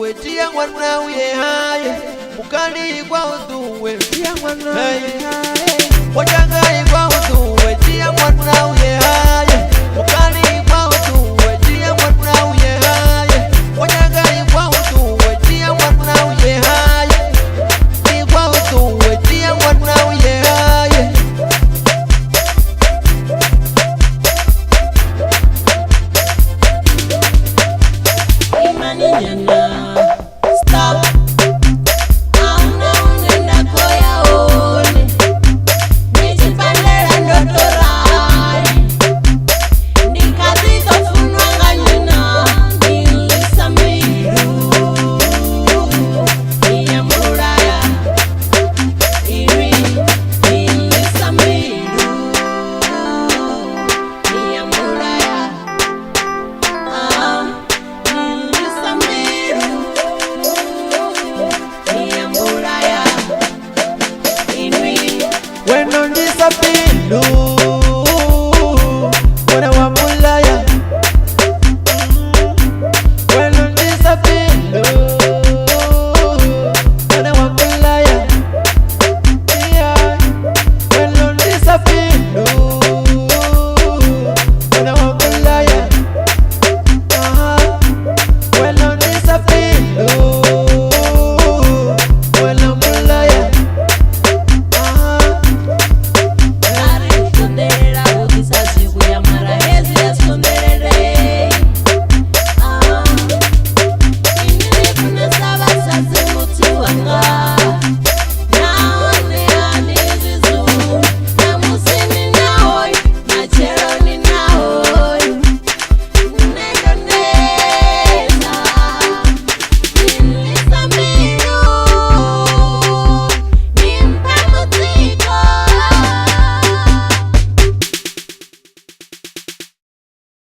utuwe tia mwana uye haye mukali kwa utuwe tia mwana uye haye wajangai kwa utuwe tia mwana uye haye mukali kwa utuwe tia mwana uye haye wajangai kwa utuwe tia mwana uye haye ni kwa utuwe tia mwana uye haye Imani nyana